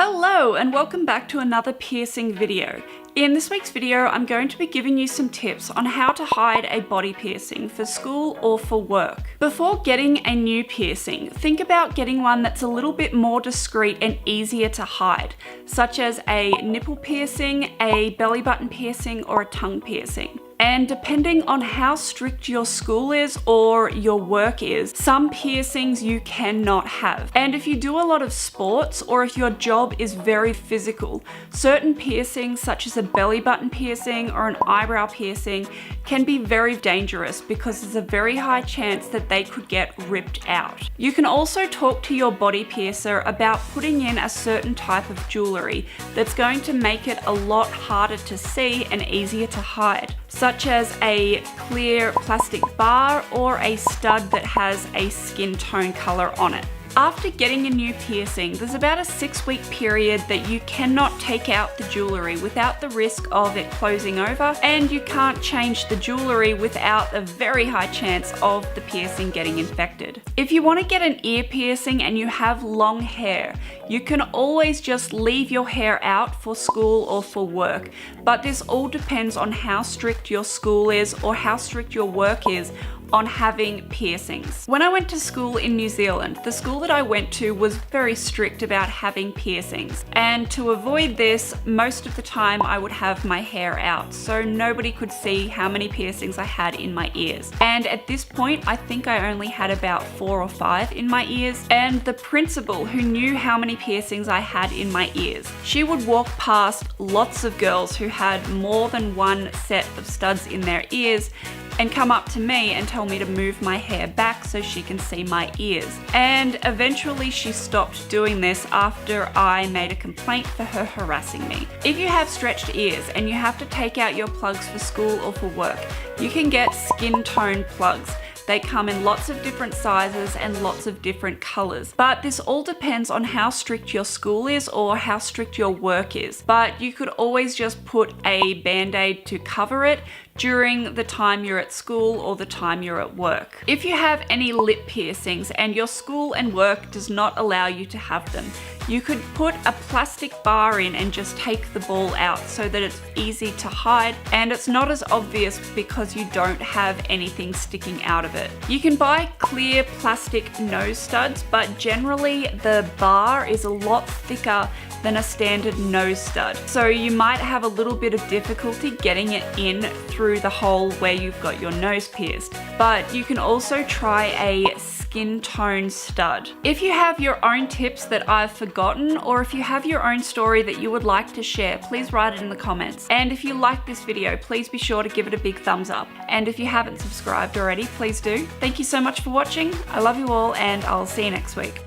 Hello and welcome back to another piercing video. In this week's video, I'm going to be giving you some tips on how to hide a body piercing for school or for work. Before getting a new piercing, think about getting one that's a little bit more discreet and easier to hide, such as a nipple piercing, a belly button piercing, or a tongue piercing. And depending on how strict your school is or your work is, some piercings you cannot have. And if you do a lot of sports or if your job is very physical, certain piercings such as a belly button piercing or an eyebrow piercing can be very dangerous because there's a very high chance that they could get ripped out. You can also talk to your body piercer about putting in a certain type of jewelry that's going to make it a lot harder to see and easier to hide, such as a clear plastic bar or a stud that has a skin tone color on it. After getting a new piercing, there's about a 6-week period that you cannot take out the jewelry without the risk of it closing over, and you can't change the jewelry without a very high chance of the piercing getting infected. If you want to get an ear piercing and you have long hair, you can always just leave your hair out for school or for work, but this all depends on how strict your school is or how strict your work is on having piercings. When I went to school in New Zealand, the school that I went to was very strict about having piercings. And to avoid this, most of the time I would have my hair out, so nobody could see how many piercings I had in my ears. And at this point, I think I only had about 4 or 5 in my ears. And the principal, who knew how many piercings I had in my ears, she would walk past lots of girls who had more than one set of studs in their ears and come up to me and tell me to move my hair back so she can see my ears. And eventually she stopped doing this after I made a complaint for her harassing me. If you have stretched ears and you have to take out your plugs for school or for work, you can get skin tone plugs. They come in lots of different sizes and lots of different colors. But this all depends on how strict your school is or how strict your work is. But you could always just put a band-aid to cover it during the time you're at school or the time you're at work. If you have any lip piercings and your school and work does not allow you to have them, you could put a plastic bar in and just take the ball out so that it's easy to hide and it's not as obvious because you don't have anything sticking out of it. You can buy clear plastic nose studs, but generally the bar is a lot thicker than a standard nose stud. So you might have a little bit of difficulty getting it in through the hole where you've got your nose pierced. But you can also try a skin tone stud. If you have your own tips that I've forgotten, or if you have your own story that you would like to share, please write it in the comments. And if you like this video, please be sure to give it a big thumbs up. And if you haven't subscribed already, please do. Thank you so much for watching. I love you all and I'll see you next week.